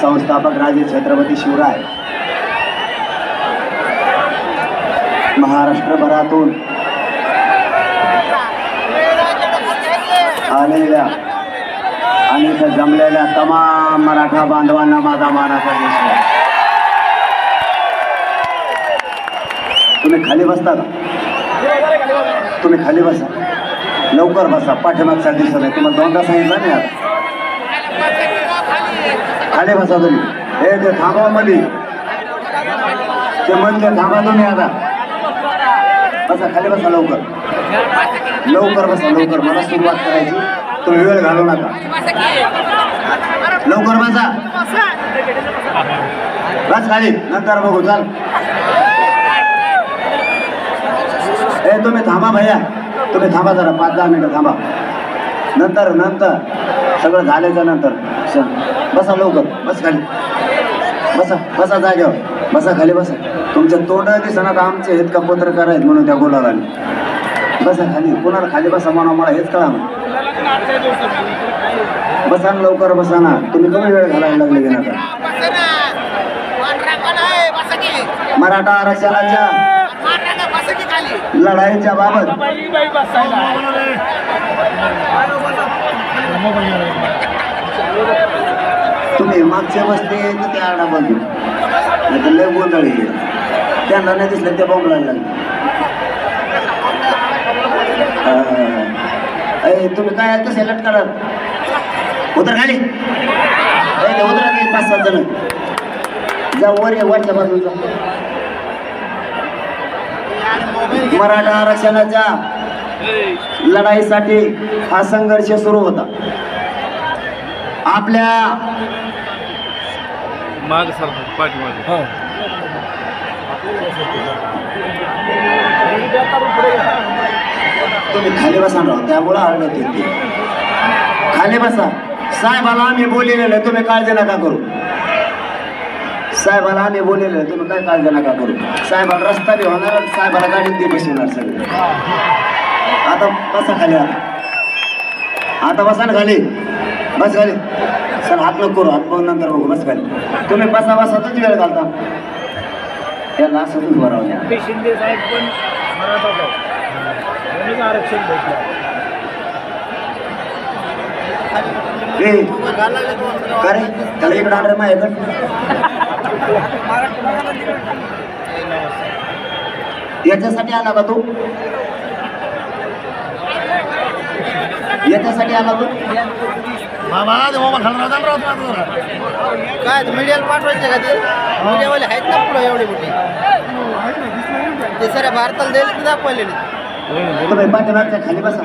संस्थापक राजे छत्रपती शिवराय महाराष्ट्रभरातून आलेल्या आणि इथं जमलेल्या तमाम मराठा बांधवांना माझा मानाचा नमस्कार. तुम्ही खाली बसता का? तुम्ही खाली बसा, लवकर बसा. पाठीमागचा दिसत आहे, तुम्हाला दोनदा सांगितलं नाही. खाली बसा तुम्ही. हे ते थांबवा मध्ये, ते म्हणजे थांबा तुम्ही. आता बसा, खाली बसा, लवकर लवकर बसा, लवकर. मला सुरुवात करायची, तुम्ही वेळ घालू नका. लवकर बसा, बस खाली, नंतर बघू. चाल, ए तुम्ही थांबा भैया, तुम्ही थांबा जरा 5-10 मिनिटं थांबा. नंतर सगळं झाल्याच्या नंतर बसा, लवकर बस खाली. बसा बसा, जाग्यावर बसा, खाली बसा. तुमच्या तोंड दिसणार आमचे हेत का पत्रकार आहेत म्हणून त्या बोलायला. बसा खाली, कोणाला खाली बसा म्हणा, मला हेच कळा. बसा ना, लवकर बसा ना. तुम्ही कमी वेळ घालायला लागले की नका. मराठा आरक्षणाच्या लढाईच्या बाबत तुम्ही मागच्या बसले तर त्या आडा बघू, नाही तर लय गोंधळी. त्यांना नाही दिसलं, ते बॉम्बला लागले. तुम्ही काय कसे लटकालात? उतर खाली, उतरा की 5-7 जण. जा वर, वरच्या बाजूचा. मराठा आरक्षणाच्या लढाईसाठी हा संघर्ष सुरू होता. आपल्या माग सरकार पाठीमागे तुम्ही खाली बसा ना, त्यामुळं आढळत येते. खाली बसा. साहेबाला आम्ही बोललेलं आहे, तुम्ही काळजी नका करू. साहेबाला आम्ही बोललेलं आहे, तुम्ही काय काळजी नका करू. साहेबाला रस्ता बी होणार, साहेबाला गाडीत बी बसवणार सगळे. आता बसा खाली, आता बसा ना खाली, बस खाली. सर हात नको करू, हात बघून नंतर बघू. बस खाली, तुम्ही बसा बसा, तुझी वेळ घालता. याला असं तुम्ही बरोबर. शिंदे साहेब पण आरक्षण भेटलं. का रे, त्याला इकडं आणलं माझ्याकडं. याच्यासाठी आला का तू? याच्यासाठी आला तू? काय मीडियाला पाठवायचे का? ते मीडियावाले आहेत ना पुढे एवढी मोठी, ते साऱ्या भारताला द्यायला दाखवलेले. तुम्ही पाठीमागच्या खाली बसा.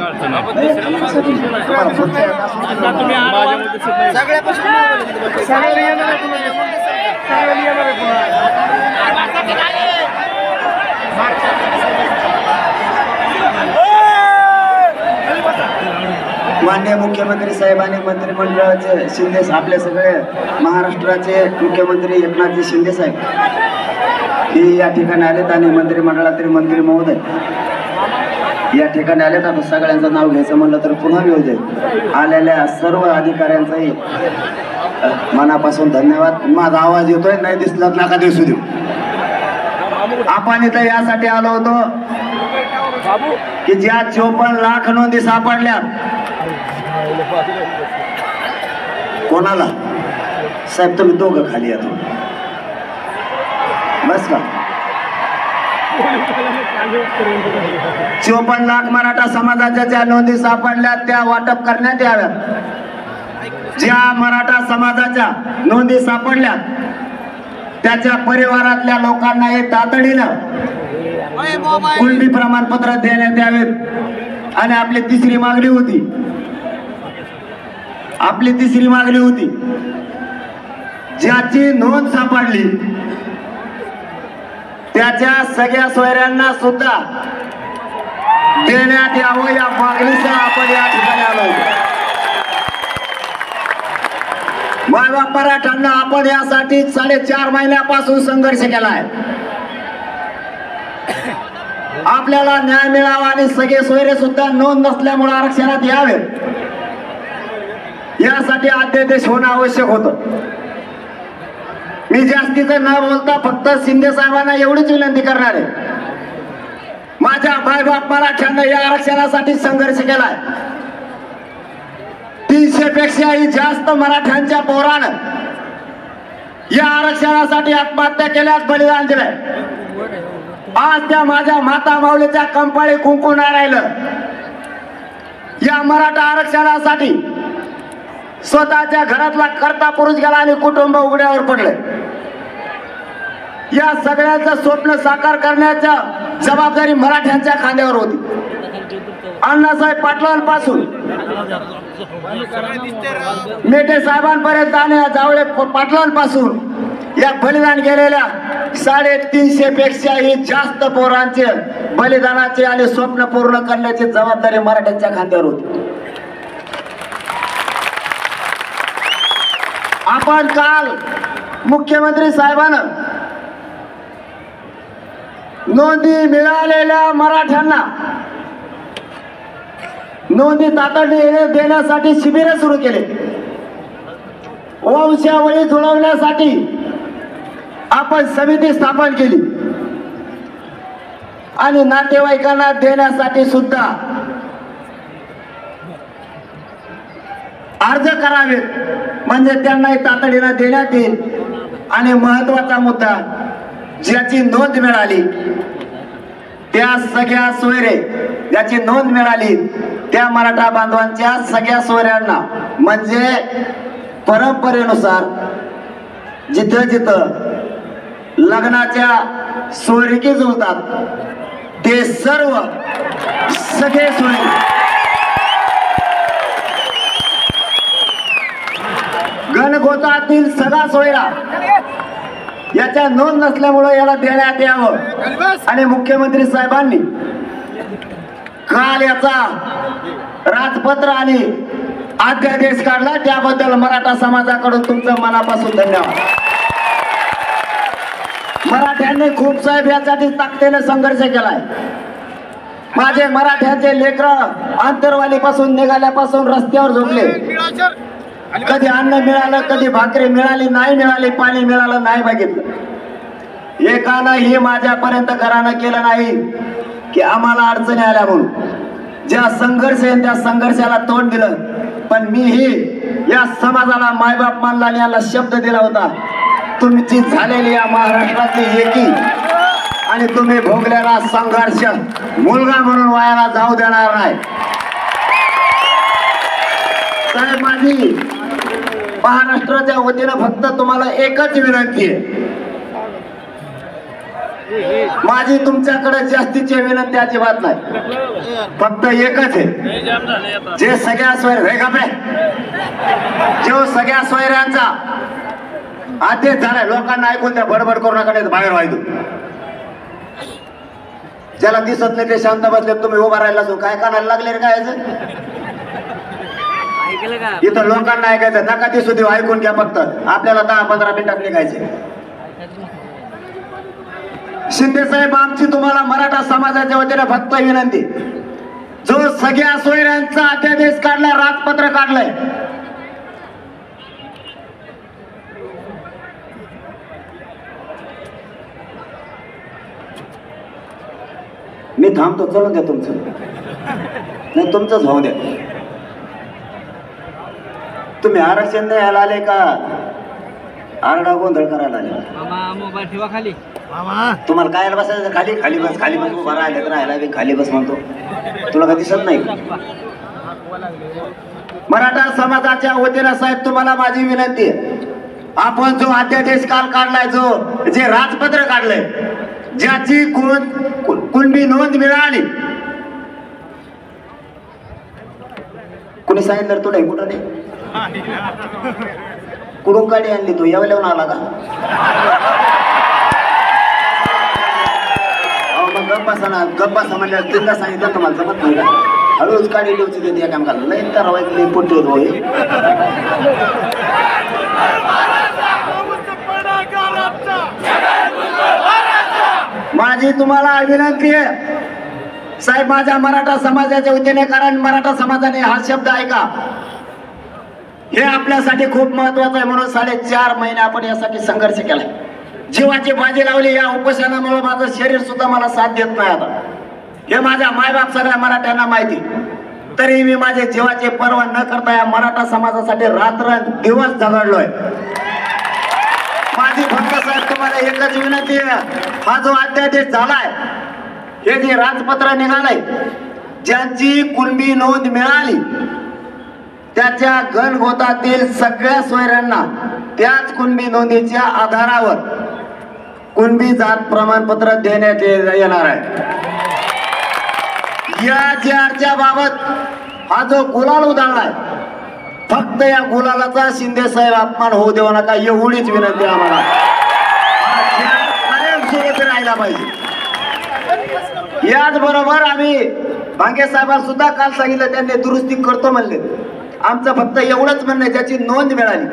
माननीय मुख्यमंत्री साहेब आणि मंत्रिमंडळाचे शिंदे, आपले सगळे महाराष्ट्राचे मुख्यमंत्री एकनाथजी शिंदे साहेब हे या ठिकाणी आलेत आणि मंत्रिमंडळातील मंत्री महोदय या ठिकाणी आलेत. आता सगळ्यांचं नाव घ्यायचं म्हणलं तर पुन्हा वेळ जाईल. आलेल्या सर्व अधिकाऱ्यांचाही मनापासून धन्यवाद. माझा आवाज येतोय, नाही दिसला नका दिसू देऊ. आपण इथं यासाठी आलो होतो की ज्या 54 लाख नोंदी सापडल्या, कोणाला? साहेब तुम्ही दोघं खाली या, बस का? 54 लाख मराठा समाजाच्या ज्या नोंदी सापडल्या त्या वाटप करण्यात याव्यात. ज्या मराठा समाजाच्या नोंदी सापडल्या त्याच्या परिवारातल्या लोकांना हे तातडीनं कुणबी प्रमाणपत्र देण्यात यावेत. आणि आपली तिसरी मागणी होती ज्याची नोंद सापडली त्याच्या सगळ्या सोयऱ्यांना सुद्धा देण्यात यावं. या मागणीसह आपण या ठिकाणी आलो होतो. मायबाप मराठ्यांना आपण यासाठी 4.5 महिन्यापासून संघर्ष केला आहे. आपल्याला न्याय मिळावा आणि सगळे सोयरे सुद्धा नोंद नसल्यामुळे आरक्षणात यावे, यासाठी अध्यादेश होणं आवश्यक होतं. मी जास्तीचं न बोलता फक्त शिंदे साहेबांना एवढीच विनंती करणार आहे, माझ्या मायबाप मराठ्यांना या आरक्षणासाठी संघर्ष केलाय. 300 पेक्षाही जास्त मराठ्यांच्या पोरानं या आरक्षणासाठी आत्महत्या केल्यास बलिदान दिलंय. आज त्या माझ्या माता माऊलीच्या कंपाळी कुंकू नाही राहिलं. या मराठा आरक्षणासाठी स्वतःच्या घरातला करता पुरुष गेला आणि कुटुंब उघड्यावर पडले. या सगळ्यांचं स्वप्न साकार करण्याच्या जबाबदारी मराठ्यांच्या खांद्यावर होती. अण्णासाहेब पाटलांपासून मेटे साहेबांपर्यंत आणि जावळे पाटलांपासून या बलिदान गेलेल्या 350 पेक्षाही जास्त पोरांचे बलिदानाचे आणि स्वप्न पूर्ण करण्याची जबाबदारी मराठ्यांच्या खांद्यावर होती. आपण काल मुख्यमंत्री साहेबांना नोंदी मिळालेल्या मराठ्यांना नोंदी तातडीने देण्यासाठी शिबिर सुरू केले. वंशावळी जुळवण्यासाठी आपण समिती स्थापन केली आणि नातेवाईकांना देण्यासाठी सुद्धा अर्ज करावेत, म्हणजे त्यांनाही तातडीने देण्यात येईल. आणि महत्वाचा मुद्दा, ज्याची नोंद मिळाली त्या सगळ्या सोयरे, ज्याची नोंद मिळाली त्या मराठा बांधवांच्या सगळ्या सोयऱ्यांना, म्हणजे परंपरेनुसार जिथं जिथं लग्नाच्या सोयरिकी जुळतात ते सर्व सगळे सोयरे गणगोतातील सगळा सोयरा याच्या नोंद नसल्यामुळे याला देण्यात यावं. आणि मुख्यमंत्री साहेबांनी काल याचा राजपत्र आणि अध्यादेश काढला, त्याबद्दल मराठा समाजाकडून तुमचं मनापासून धन्यवाद. मराठ्यांनी खूप साहेब यासाठी ताकदीने संघर्ष केलाय. माझे मराठ्यांचे लेकर आंतरवालीपासून निघाल्यापासून रस्त्यावर झोपले. कधी अन्न मिळालं, कधी भाकरी मिळाली नाही, मिळाली पाणी मिळालं नाही बघितलं. एकानंही माझ्यापर्यंत घरानं केलं नाही की आम्हाला अडचणी आल्या म्हणून. ज्या संघर्ष आहे त्या संघर्षाला तोंड दिलं. पण मीही या समाजाला मायबाप मानला आणि याला शब्द दिला होता, तुमची झालेली या महाराष्ट्राची एकी आणि तुम्ही भोगलेला संघर्ष मुलगा म्हणून वायाला जाऊ देणार नाही. साहेब, माझी महाराष्ट्राच्या वतीनं फक्त तुम्हाला एकच विनंती आहे. माझी तुमच्याकडे जास्तीची विनंती अजिबात नाही, फक्त एकच आहे. जे सगळ्या जो सगळ्या सोयऱ्यांचा आदेश झालाय, लोकांना ऐकून त्या बडबड करू नका, नाही बाहेर व्हायचं. ज्याला दिसत नाही ते शांत बसले, तुम्ही उभा राहिला असो काय कानाला लागले रे काय इथं लोकांना ऐकायचं नका, दिसू देऊ, ऐकून घ्या. फक्त आपल्याला 10-15 मिनिटात निघायचे. शिंदे साहेब, आमची तुम्हाला मराठा समाजाच्या वतीने फक्त विनंती, जो सगळ्या सोयऱ्यांचा अध्यादेश काढलाय, राजपत्र काढलंय, मी थांबतो, चलून द्या तुमचं, नाही तुमचंच होऊ द्या. तुम्ही आरक्षण द्यायला आले का आरडा गोंधळ करायला आले? मोबाईल ठेवा खाली. तुम्हाला काय बसायचं? खाली खाली बस, खाली बस. उभा राहिला तर राहिला खाली बस म्हणतो, तुला का दिसत नाही? मराठा समाजाच्या वतीनं साहेब तुम्हाला माझी विनंती आहे, आपण जो अध्यादेश काल काढलाय, जो जे राजपत्र काढलंय, ज्याची कुणबी नोंद मिळाली, कुणी सांगितलं तुला कुठं नाही? कुठून काढी आणली तू? यावेळेला आला का? मग गप्पा ना, गप्पा समजल्या तीनदा सांगितलं तुम्हाला जमत नाही का? हळूच काढी लिहूची देते या काम करायला नाही तर वाईट पोटी होय. माझी तुम्हाला विनंती आहे साहेब, माझ्या मराठा समाजाच्या वतीने, कारण मराठा समाजाने हा शब्द ऐका, हे आपल्यासाठी खूप महत्वाचं आहे. म्हणून 4.5 महिने आपण यासाठी संघर्ष केला. जीवाची बाजी लावली. या उपोषणामुळे माझं शरीर सुद्धा मला साथ देत नाही. आता हे माझ्या मायबाप सगळ्या मराठ्यांना माहिती. तरी मी माझे जीवाची पर्वा न करता या मराठा समाजासाठी रात्र दिवस झगडलोय. माझी फक्त साहेब तुम्हाला एकच विनंती आहे. हा जो अध्यादेश झालाय, हे जे राजपत्र निघालंय, ज्यांची कुणबी नोंद मिळाली त्याच्या गणगोतातील सगळ्या सोयऱ्यांना त्याच कुणबी नोंदीच्या आधारावर कुणबी जात प्रमाणपत्र देण्यात येणार आहे. या JR बाबत हा जो गुलाल उधळलाय, फक्त या गुलालाचा शिंदे साहेब अपमान होऊ देऊ नका, एवढीच विनंती आम्हाला. कायम सुरत राहायला पाहिजे. याचबरोबर आम्ही भांगे साहेबांना सुद्धा काल सांगितलं, त्यांनी दुरुस्ती करतो म्हणले. आमचं फक्त एवढंच म्हणणं आहे, ज्याची नोंद मिळाली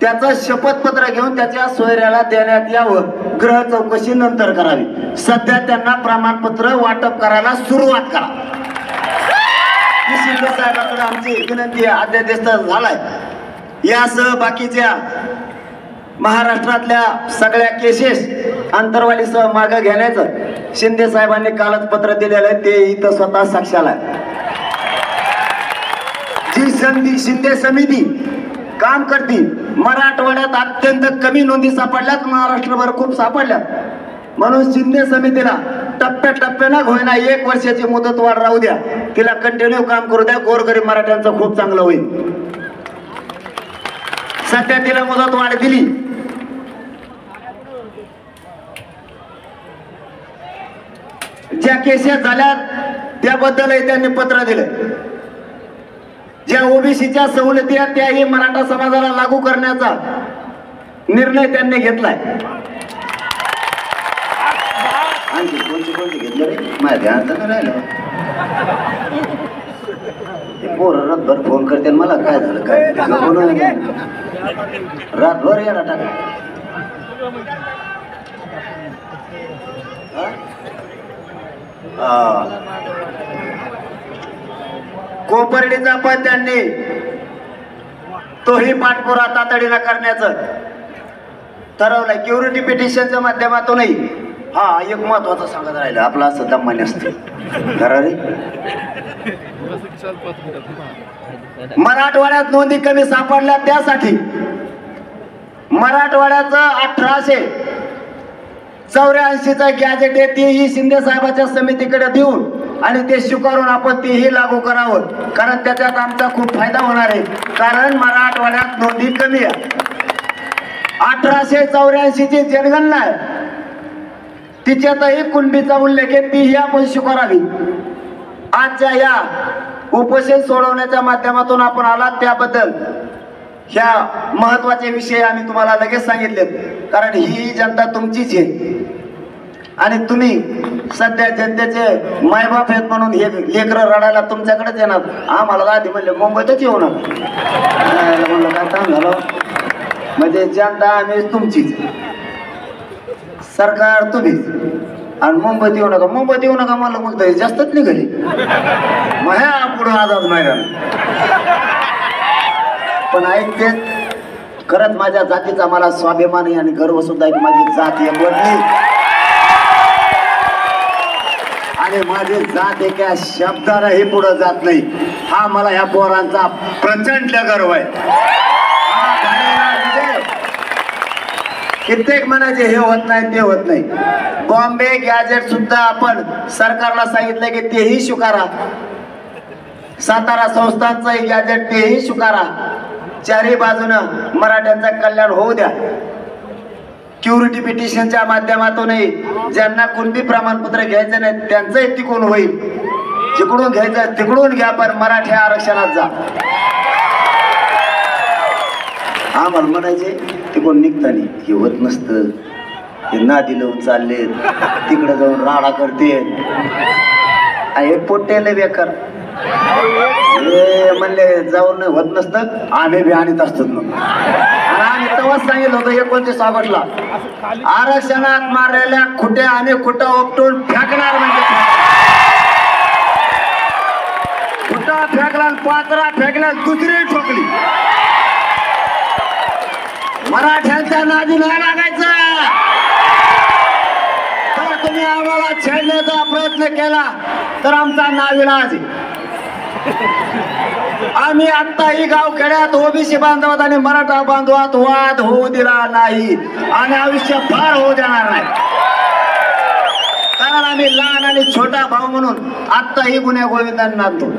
त्याचं शपथपत्र घेऊन त्याच्या सोयऱ्याला देण्यात यावं. ग्रह चौकशी नंतर करावी. सध्या त्यांना प्रमाणपत्र वाटप करायला सुरुवात करा. शिंदे साहेबांकडे आमची विनंती आहे. अध्यादेश झालाय, यासह बाकीच्या महाराष्ट्रातल्या सगळ्या केसेस अंतरवालीसह मागे घेण्याचं शिंदे साहेबांनी कालच पत्र दिलेलं आहे. ते इथं स्वतः साक्षाला आहे. जी शिंदे समिती काम करती, मराठवाड्यात अत्यंत कमी नोंदी सापडल्यात, महाराष्ट्रभर खूप सापडल्यात. म्हणून शिंदे समितीला टप्प्याटप्प्यानं होईना 1 वर्षाची मुदत वाढ राहू द्या. तिला कंटिन्यू काम करू द्या. गोरगरीब मराठ्यांचं खूप चांगलं होईल. सध्या तिला मुदत वाढ दिली. ज्या केसेस झाल्या त्याबद्दलही त्यांनी पत्र दिलं. ज्या ओबीसीच्या सवलती आहेत त्याही मराठा समाजाला लागू करण्याचा निर्णय त्यांनी घेतलाय. आणखी कोणते घेतलं रे? माझ्या ध्यानात नाही राहिलं. पोरं रातभर फोन करते मला, काय झालं काय रातभर या टाका. कोपर्डीचा पण त्यांनी तोही पाठपुरा तातडीनं करण्याचं ठरवलंय. क्युरिटी पिटिशनच्या माध्यमातूनही. हा एक महत्वाचं सांगत राहिलं, आपला असं दम्माने असते रे. मराठवाड्यात नोंदी कमी सापडल्या त्यासाठी मराठवाड्याचं 1884चं गॅजेट आहे, तेही शिंदे साहेबाच्या समितीकडे देऊन आणि ते स्वीकारून आपण तेही लागू करावं. कारण त्याच्यात आमचा खूप फायदा होणार आहे. कारण मराठवाड्यात नोंदी कमी आहे. 1884ची जनगणना आहे, तिच्यातही कुणबीचा उल्लेख आहे, तीही आपण स्वीकारावी. आजच्या या उपोषण सोडवण्याच्या माध्यमातून आपण आलात त्याबद्दल ह्या महत्वाचे विषय आम्ही तुम्हाला लगेच सांगितलेत. कारण ही जनता तुमचीच आहे आणि तुम्ही सध्या जनतेचे मायबाप आहेत. म्हणून हे लेकरं रडायला तुमच्याकडेच येणार. आम्हाला आधी म्हणले मुंबईतच येऊ नका. म्हणलं काय काम झालं, म्हणजे जनता आम्ही तुमचीच, सरकार तुम्हीच, आणि मुंबईत येऊ नका. मुंबईत येऊ नका मला मग जास्तच निघाली मग ह्या पुढं आझाद मैदान. पण ऐकते खरंच माझ्या जातीचा मला स्वाभिमान आहे आणि गर्व सुद्धा आहे की माझी जात एकवटली आणि माझी जात एका शब्दालाही पुढे जात नाही. हा मला ह्या पोरांचा प्रचंड गर्व आहे. कित्येक म्हणायचे हे होत नाही ते होत नाही. बॉम्बे गॅजेट सुद्धा आपण सरकारला सांगितलं की तेही स्वीकारा. सातारा संस्थांचं गॅजेट तेही स्वीकारा. चारही बाजूनं मराठ्यांचं कल्याण होऊ द्या. क्युरिटी पिटिशनच्या माध्यमातूनही ज्यांना कोणती प्रमाणपत्र घ्यायचं नाही त्यांचंही तिकडून होईल. जिकडून घ्यायचं तिकडून घ्या, पण मराठी आरक्षणात जा. आम्हाला म्हणायचे तिकडून निघतानी हे होत नसतं, हे नादी लावून चालले, तिकडे जाऊन राडा करते, हे पोट्याला बेकार. म्हणले जाऊन होत नसतं, आम्ही बी आणत असतो. आणि आम्ही तेव्हाच सांगितलं होतं 29 ऑगस्टला आरक्षणात मारलेल्या खुट्या आणि खुटा उपटून फेकणार. म्हणजे खुटा फेकला, पात्रा फेकला, दुसरी ठोकली. मराठ्यांच्या नादी नाही लागायचं. तर तुम्ही आम्हाला छेडण्याचा प्रयत्न केला तर आमचा नाविलाज आहे. आम्ही आत्ताही गावखेड्यात ओबीसी बांधवात आणि मराठा बांधवात वाद होऊ दिला नाही आणि आयुष्य फार होऊ देणार नाही. कारण आम्ही लहान आणि छोटा भाऊ म्हणून आत्ताही गुन्ह्या गोविंदांना नांदतो.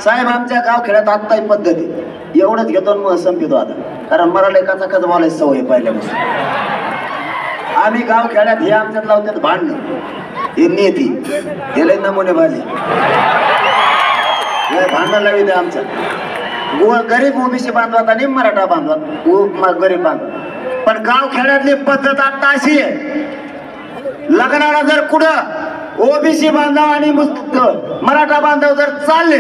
साहेब आमच्या गावखेड्यात आत्ताही पद्धती एवढंच घेतो मग संपितो आता. कारण मराठा एकाचा कच बोलायची सवय पहिल्यापासून. आम्ही गावखेड्यात हे आमच्यात लावतात भांडणं, हे नेती हे लय नमुने बाजी भांडण लावी द्या. आमच्या गरीब ओबीसी बांधवात आणि मराठा बांधवात गरीब बांधवात. पण गाव खेड्यातली पद्धत आता अशी आहे, लग्नाला जर कुठं ओबीसी बांधव आणि मराठा बांधव जर चालले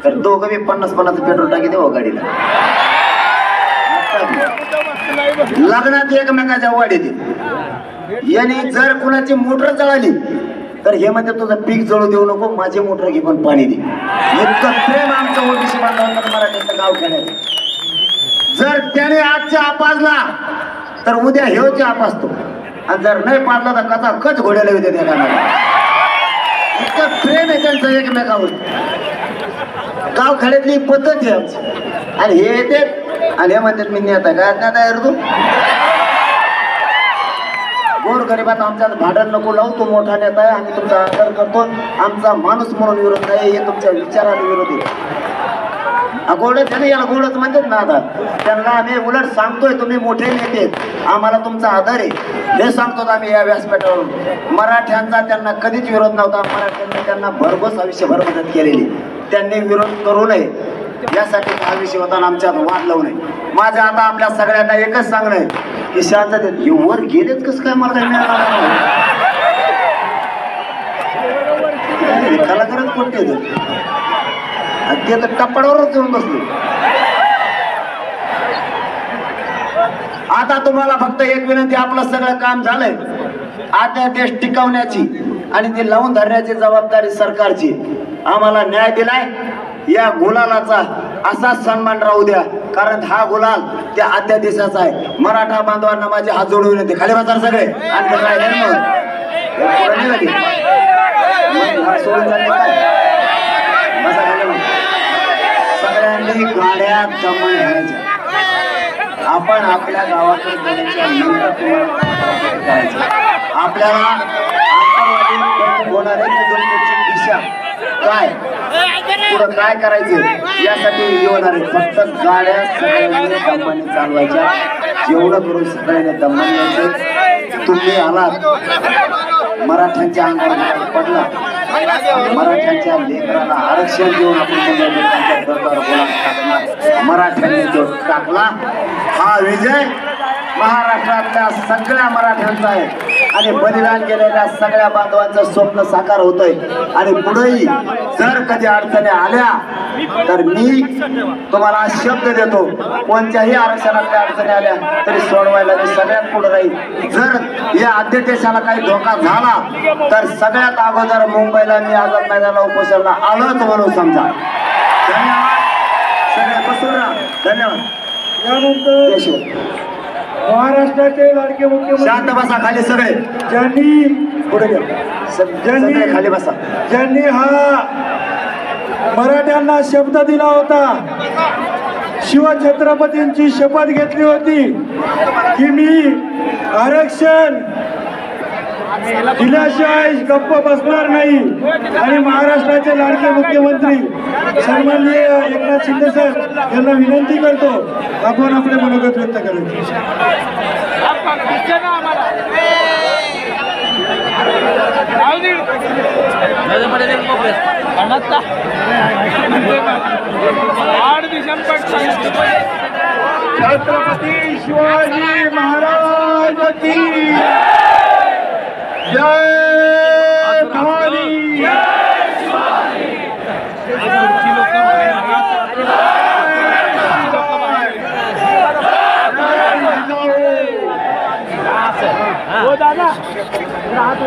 तर दोघं बी 50-50 पेट्रोल टाकी देऊ गाडीला. लग्नात एकमेकाच्या वाढ येते. याने जर कुणाची मोटर जळाली तर हे म्हणते तुझं पीक जळू देऊ नको, माझे मोटर घे पण पाणी दे. इतकं प्रेम आमचं ओबीसी बांधवांना मराठ्याचं गाव खेळायचं. जर त्याने आजच्या आपाजला तर उद्या हेवच्या आपाजतो आणि जर नाही पाजला तर कथा कच घोड्याला येते त्या गाण्याला. इतकं प्रेम आहे त्यांचं एकमेकावर. गाव खेड्यातली पद्धत आहे आमची. आणि हे येते आणि हे म्हणतात मी नेता काय नेता आहे तू. गोर गरीबात आमच्यात भांडण नको लावू. तो मोठा नेता आहे आणि तुमचा आदर करतो. आमचा माणूस म्हणून विरोध नाही, हे तुमच्या विचाराला विरोध आहे. गोडच त्याने याला गोडच म्हणतात ना. आता त्यांना आम्ही उलट सांगतोय तुम्ही मोठे नेते, आम्हाला तुमचा आदर आहे हे सांगतो आम्ही या व्यासपीठावरून. मराठ्यांचा त्यांना कधीच विरोध नव्हता. मराठ्यांनी त्यांना भरघोस आयुष्यभर मदत केलेली. त्यांनी विरोध करू नये यासाठी हा विषय होता आणि आमच्यात वाद लावू नये. माझं आता आपल्या सगळ्यांना एकच सांगणं आहे की शांततेत वर गेलेच कसं काय मला काही मिळालं. कलाकारच कोणते ते तर टप्पाडावरच येऊन बसले. आता तुम्हाला फक्त एक विनंती, आपलं सगळं काम झालंय. आता देश टिकवण्याची आणि ते लावून धरण्याची जबाबदारी सरकारची. आम्हाला न्याय दिलाय, या गुलालाचा असाच सन्मान राहू द्या. कारण हा गुलाल त्या अध्यादेशाचा आहे. मराठा बांधवांना माझे हात जोडून येते. खाली बाजार सगळे आणि सगळ्यांनी गाड्या दमन घालायच्या. आपण आपल्या गावातून आपल्याला होणारे दिशा काय पुढं काय करायचं यासाठी येणार आहे. फक्त गाड्या सगळ्यांनी दमाने चालवायच्या. जेवढं करून सगळ्यांनी दमाने यायचं. तुम्ही आलात मराठ्यांच्या अंगावर पडला, मराठ्यांच्या लेकराला आरक्षण देऊन आपण मराठ्यांनी जो टाकला हा विजय महाराष्ट्रातल्या सगळ्या मराठ्यांचा आहे आणि बलिदान केलेल्या सगळ्या बांधवांचं स्वप्न साकार होतंय. आणि पुढेही जर कधी अडचणी आल्या तर मी तुम्हाला शब्द देतो, कोणत्याही आरक्षणातल्या अडचणी आल्या तरी सोडवायला मी सगळ्यात पुढे राहील. जर या अध्यादेशाला काही धोका झाला तर सगळ्यात अगोदर मुंबईला मी आझाद मैदानाला उपोषणाला आलोच म्हणून समजा. धन्यवाद. सगळ्या बसून राहा. धन्यवाद. यानंतर महाराष्ट्राचे लाडके मुख्यमंत्री शांत बसा खाली सगळे. ज्यांनी पुढे घ्या सगळे खाली बसा. ज्यांनी हा मराठ्यांना शब्द दिला होता, शिवछत्रपतींची शपथ घेतली होती की मी आरक्षण दिल्याशिवाय गप्प बसणार नाही आणि महाराष्ट्राचे लाडके मुख्यमंत्री सन्माननीय एकनाथ शिंदे साहेब यांना विनंती करतो आपण आपले मनोगत व्यक्त करायचे. छत्रपती शिवाजी महाराज की जय भवानी. हो दादा राहतो.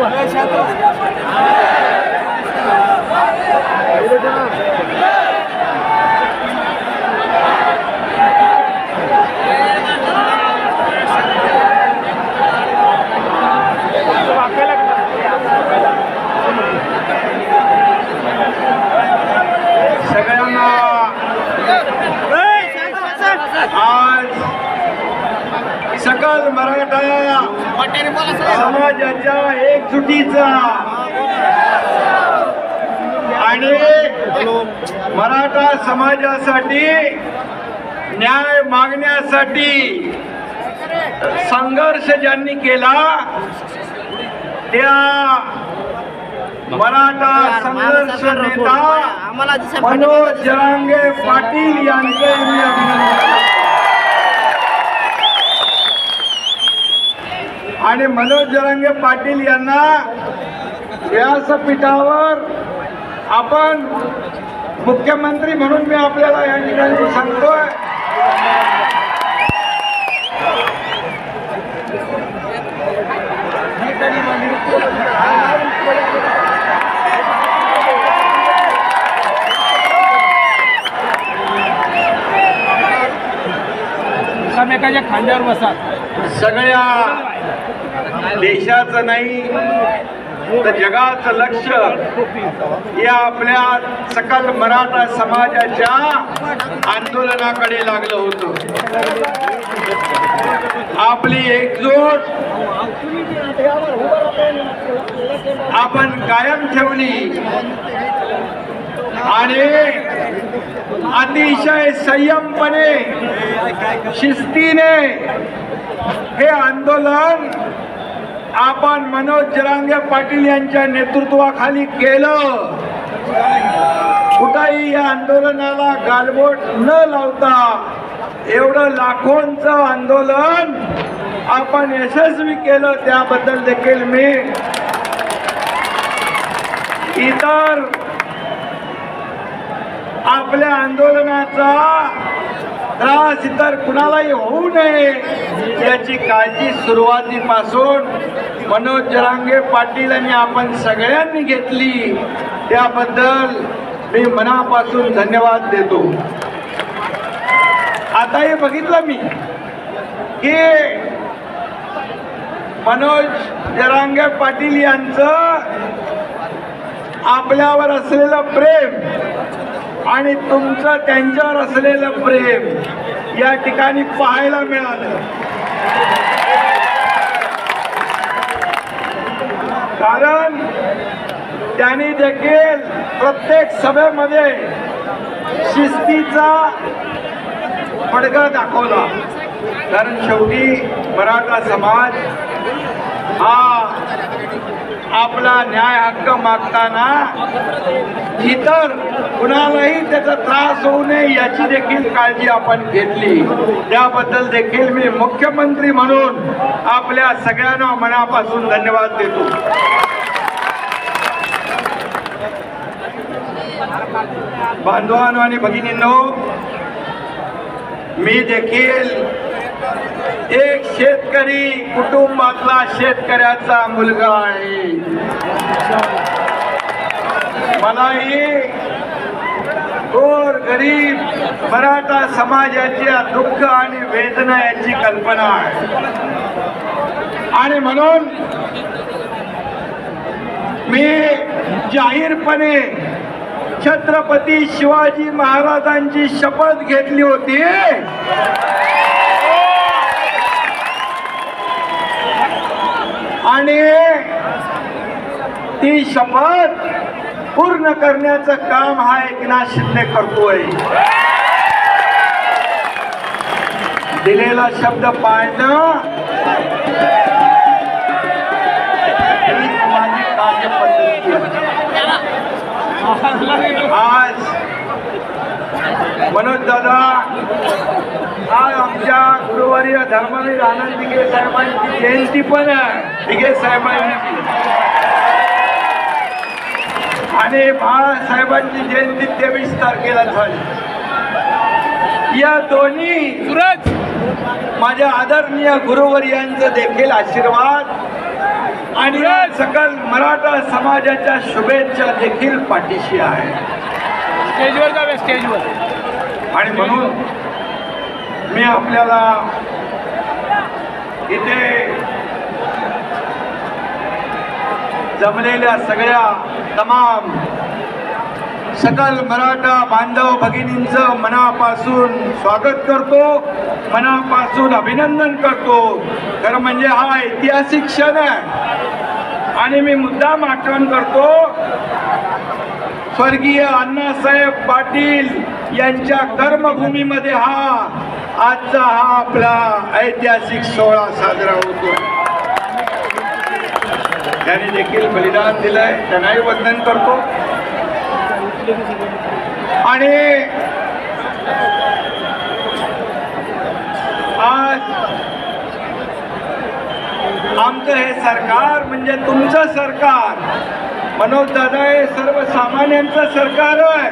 आज सकल मराठा समाजाच्या एकजुटीचा आणि मराठा समाजासाठी न्याय मागण्यासाठी संघर्ष ज्यांनी केला त्या मराठा संघर्ष नेता मनोज जरांगे पाटील यांचे मी अभिनंदन करतो. आणि मनोज जरांगे पाटील यांना व्यासपीठावर आपण मुख्यमंत्री म्हणून मी आपल्याला या ठिकाणी सांगतोय. एकामेकाच्या खांद्यावर बसा. सगळ्या देशाचं नाही तर जगाचं लक्ष या आपल्या सकल मराठा समाजाच्या आंदोलनाकडे लागलं होतं. आपली एकजूट आपण कायम ठेवली आणि अतिशय संयमपणे शिस्तीने हे आंदोलन आपण मनोज जरांगे पाटील यांच्या नेतृत्वाखाली केलं. कुठेही या आंदोलनाला गालबोट न लावता एवढं लाखोंचं आंदोलन आपण यशस्वी केलं. त्याबद्दल देखील मी इतर आपल्या आंदोलनाचा त्रास इतर कुणालाही होऊ नये याची काळजी सुरुवातीपासून मनोज जरांगे पाटील आणि आपण सगळ्यांनी घेतली. त्याबद्दल मी मनापासून धन्यवाद देतो. आता हे बघितलं मी की मनोज जरांगे पाटील यांचं आपल्यावर असलेलं प्रेम आणि तुमचं त्यांच्यावर असलेलं प्रेम या ठिकाणी पाहायला मिळालं. कारण त्यांनी देखील प्रत्येक सभेमध्ये शिस्तीचा फडका दाखवला. कारण शेवटी मराठा समाज हा आपला न्याय हक्क मागताना इतर कुणालाही त्याचा त्रास होऊ नये याची देखील काळजी आपण घेतली. त्याबद्दल देखील मी मुख्यमंत्री म्हणून आपल्या सगळ्यांना मनापासून धन्यवाद देतो. बांधवांनो आणि भगिनींनो, मी देखील एक शेतकरी कुटुंबातला शेतकऱ्याचा मुलगा आहे. मलाही गोर गरीब मराठा समाजाच्या दुःख आणि वेदना याची कल्पना आहे. आणि म्हणून मी जाहीरपणे छत्रपती शिवाजी महाराजांची शपथ घेतली होती आणि ती शपथ पूर्ण करण्याचं काम हा एकनाथ शिंदे करतोय. दिलेला शब्द पाळणं हीच माझी कार्यपद्धती आहे. आज मनोज दादा, आज आमच्या गुरुवारी धर्मवीर आनंद दिघे साहेबांची जयंती पण आहे. दिघे साहेबांची आणि बाळासाहेबांची जयंती 23 तारखेला झाली. या दोन्ही माझ्या आदरणीय गुरुवर्यांचं देखील आशीर्वाद आणि सकल मराठा समाजाच्या शुभेच्छा देखील पाठीशी आहे. स्टेजवर जाऊया, स्टेजवर. आणि म्हणून मी आपल्याला इथे जमलेल्या सगळ्या तमाम सकल मराठा बांधव भगिनींचं मनापासून स्वागत करतो, मनापासून अभिनंदन करतो. खरं म्हणजे हा ऐतिहासिक क्षण आहे आणि मी मुद्दाम आठवण करतो स्वर्गीय अण्णासाहेब पाटील यांच्या कर्मभूमीमध्ये आजचा हा आपला ऐतिहासिक सोहळा साजरा होतो. त्यांनी देखील बलिदान दिलंय, त्यांनाही वंदन करतो. आणि आज आमचं हे सरकार म्हणजे तुमचं सरकार, मनोज दादा हे सर्वसामान्यांचं सरकार आहे.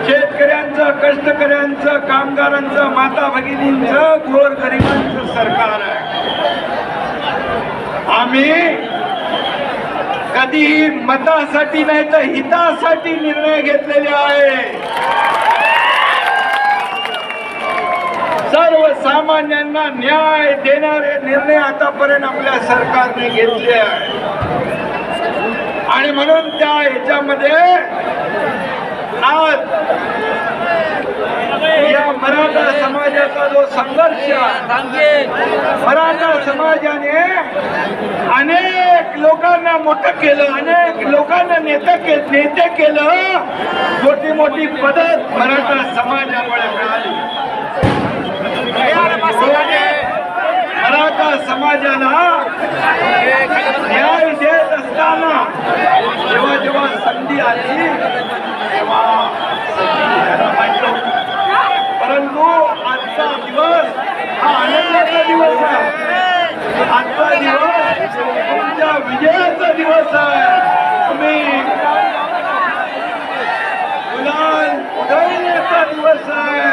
शेतकऱ्यांचं, कष्टकऱ्यांचं, कामगारांचं, माता भगिनींचं, गोरगरिबांचं सरकार आहे. आम्ही कधीही मतासाठी नाही तर हितासाठी निर्णय घेतलेले आहे. सर्वसामान्यांना न्याय देणारे निर्णय आतापर्यंत आपल्या सरकारने घेतले आहे आणि म्हणून त्या ह्याच्यामध्ये आज या मराठा समाजाचा जो संघर्ष, मराठा समाजाने अनेक लोकांना मोठं केलं, अनेक लोकांना नेते केलं, मोठी मोठी पदं मराठा समाजामुळे मिळाली. मराठा समाजाला न्याय देत असताना जेव्हा जेव्हा संधी आली तेव्हा परंतु आजचा दिवस हा आनंदाचा दिवस आहे. आजचा दिवस तुमच्या विजयाचा दिवस आहे. तुम्ही गुलाल उधळण्याचा दिवस आहे.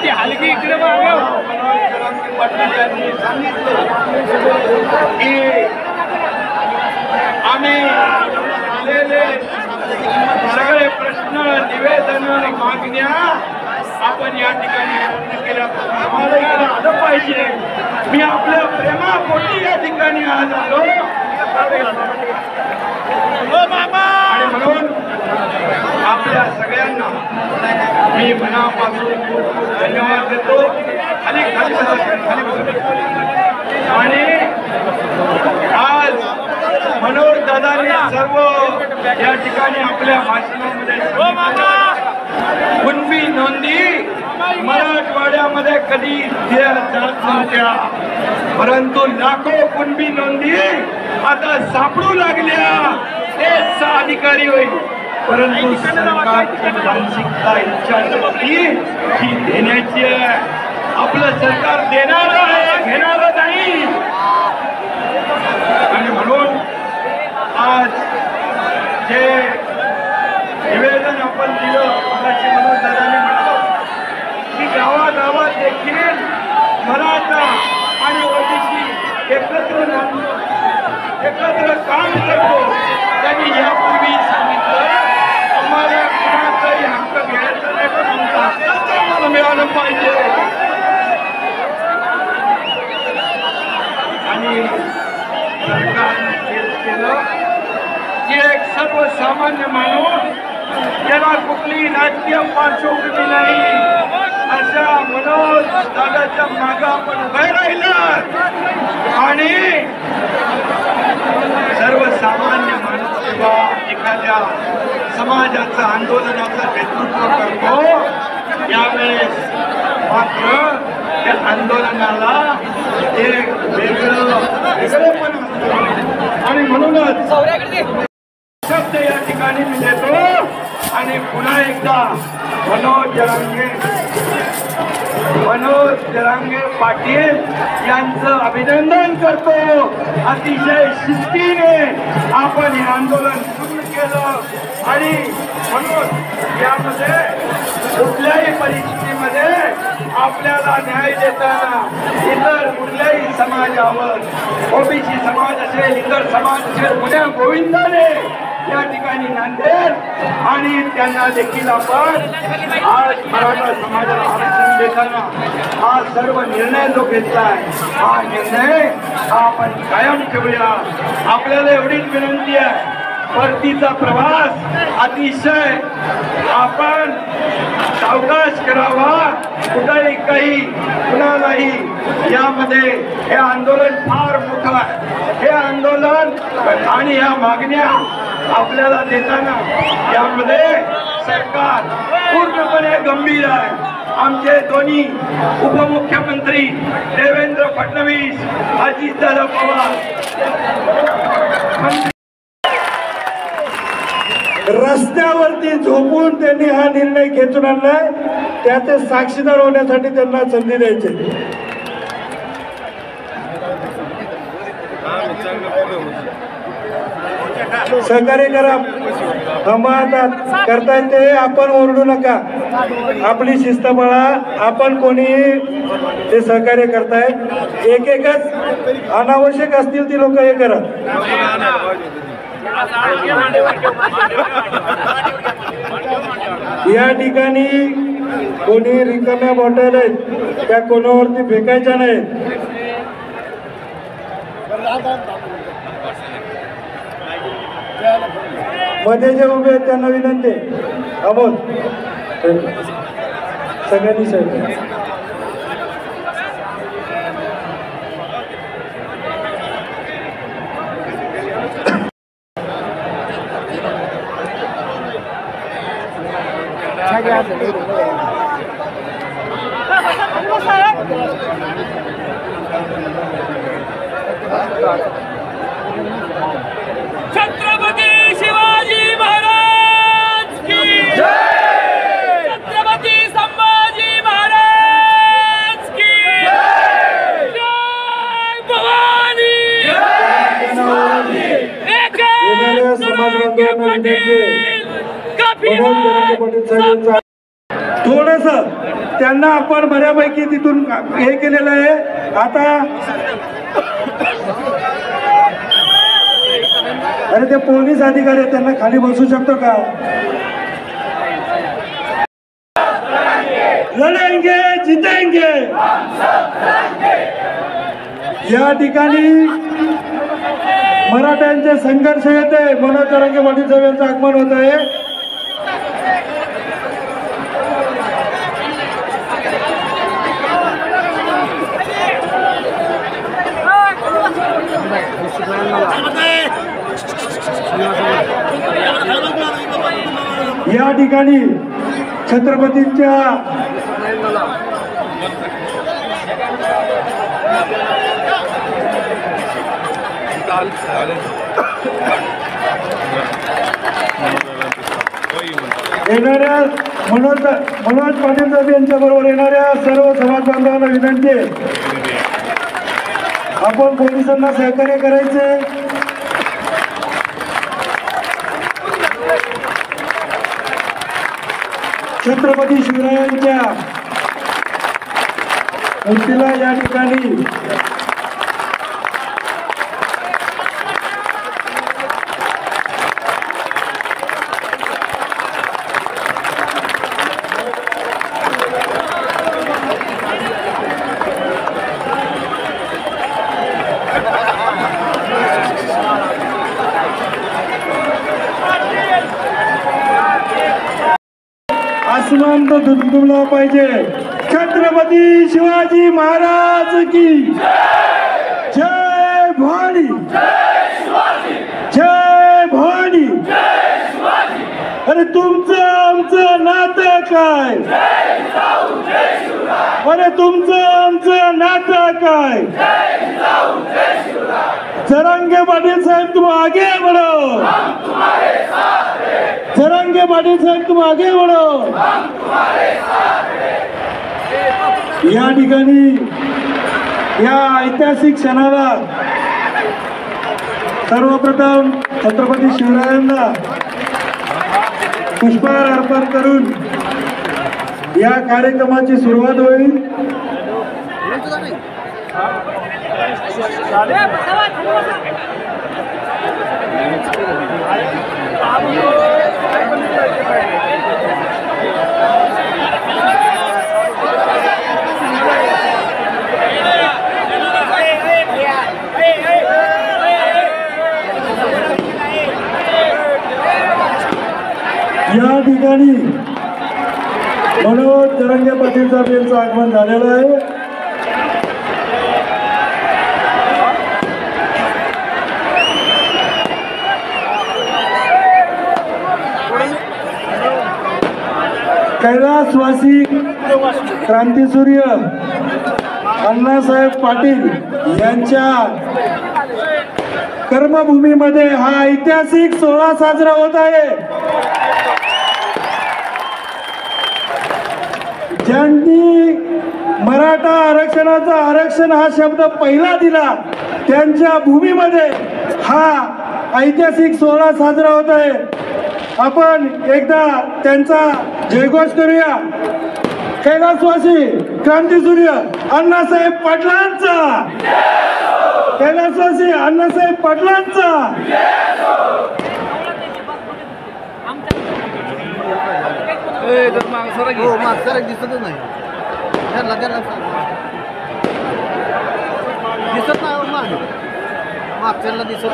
ती हलकी इकडे पाटील यांनी सांगितलं की आम्ही आलेले सगळे प्रश्न, निवेदन, मागण्या आपण या ठिकाणी पूर्ण केल्या. आम्हाला इकडे आलं पाहिजे. मी आपल्या प्रेमापोटी या ठिकाणी आज आलो आणि म्हणून आपल्या सगळ्यांना मी मनापासून धन्यवाद देतो. खाली आणि आज मनोज दादांनी सर्व या ठिकाणी आपल्या भाषणामध्ये कुणबी नोंदी मराठवाड्यामध्ये कधी जात नव्हत्या, परंतु लाखो कुणबी नोंदी आता सापडू लागल्या. तेच अधिकारी होईल, परंतु सरकारची मानसिकता इच्छाशक्ती ही देण्याची आहे. आपलं सरकार देणार आहे, घेणार नाही. आणि म्हणून आज जे निवेदन आपण दिलं, मनोज दादांनी म्हटलं की गावागावात देखील मराठा आणि ओबीसी एकत्र काम करतो. त्यांनी यापूर्वी सांगितलं आम्हाला कुणाचाही हक्क घ्यायचा नाही, पण आमचा हक्क आम्हाला मिळालं पाहिजे. आणि सरकारने केलं की एक सर्वसामान्य माणूस ज्याला कुठली राजकीय पार्श्वभूमी नाही अशा मनोज दादाच्या मागे आपण उभे राहिलं आणि सर्वसामान्य माणूस किंवा एखाद्या समाजाचं आंदोलनाचं नेतृत्व करतो. यावेळेस मात्र त्या आंदोलनाला एक वेगळेपण असतं आणि म्हणूनच शब्द या ठिकाणी मी देतो आणि पुन्हा एकदा मनोज जरांगे पाटील यांचं अभिनंदन करतो. अतिशय शिस्तीने आपण हे आंदोलन पूर्ण केलं आणि म्हणून यामध्ये कुठल्याही परिस्थितीमध्ये आपल्याला न्याय देताना इतर कुठल्याही समाजावर, ओबीसी समाज असेल, इतर समाज असेल, पुण्या गोविंदाने या ठिकाणी नांदेड आणि त्यांना देखील आपण आज मराठा समाजाला आरक्षण देताना हा सर्व निर्णय जो घेतला आहे हा निर्णय हा आपण कायम ठेवूया. आपल्याला एवढीच विनंती आहे परतीचा प्रवास अतिशय आपण सावकाश करावा. कुठेही काही कुणालाही यामध्ये हे आंदोलन फार मोठं आहे. हे आंदोलन आणि या मागण्या आपल्याला देताना यामध्ये सरकार पूर्णपणे गंभीर आहे. आमचे दोन्ही उपमुख्यमंत्री देवेंद्र फडणवीस, अजितदादा पवार रस्त्यावरती झोपून त्यांनी हा निर्णय खेचून आणलाय. त्याचे साक्षीदार होण्यासाठी त्यांना संधी द्यायची. सहकार्य करा. समाजात करतायत ते आपण ओरडू नका. आपली शिस्त पाळा. आपण कोणी ते सहकार्य करतायत. एक एकच अनावश्यक असतील ती लोक हे करा. या ठिकाणी कोणी रिकाम्या बॉटल आहेत त्या कोणावरती फेकायच्या नाहीत. मध्ये जे उभे आहेत त्यांना विनंती. अमोल सगळ्यांनी साहेब छत्रपती शिवाजी महाराज की जय. छत्रपती संभाजी महाराज की जय. जय भवानी. थोडस त्यांना आपण बऱ्यापैकी तिथून हे केलेलं आहे. आता अरे ते पोलीस अधिकारी आहेत त्यांना खाली बसू शकतो का? लढेंगे जितेंगे. या ठिकाणी मराठ्यांचे संघर्ष येते. मनोज जरांगे पाटील साहेब यांचं आगमन होत आहे. या ठिकाणी छत्रपतींच्या येणाऱ्या मनोज पाटील साहेब यांच्या बरोबर येणाऱ्या सर्व समाज बांधवांना विनंती आहे आपण पोलिसांना सहकार्य करायचे. छत्रपती शिवरायांच्या मूर्तीला या ठिकाणी आसमान तो दुमदुमला पाहिजे. छत्रपती शिवाजी महाराज की जय भवानी. जय भवानी. अरे तुमचं आमचं नातं काय? अरे तुमचं आमचं नातं काय? जरांगे पाटील साहेब तुम आगे बढ़ो. जरांगे पाटील साहेब तुम आगे बढ़ो. या ठिकाणी या ऐतिहासिक क्षणाला सर्वप्रथम छत्रपती शिवरायांना पुष्पहार अर्पण करून या कार्यक्रमाची सुरुवात होईल. ठिकाणी मनोज जरांगे पाटील साहेब यांचं आगमन झालेलं आहे. कैलासवासी क्रांतीसूर्य अण्णासाहेब पाटील यांच्या कर्मभूमीमध्ये हा ऐतिहासिक सोहळा साजरा होत आहे. ज्यांनी मराठा आरक्षणाचा आरक्षण हा शब्द पहिला दिला त्यांच्या भूमीमध्ये हा ऐतिहासिक सोहळा साजरा होत आहे. आपण एकदा त्यांचा जयघोष करूया. कैलासवासी क्रांतीसूर्य अण्णासाहेब पाटलांचा, कैलासवासी अण्णासाहेब पाटलांचा. दिसतच नाही दिसत नाही मागच्याला दिसत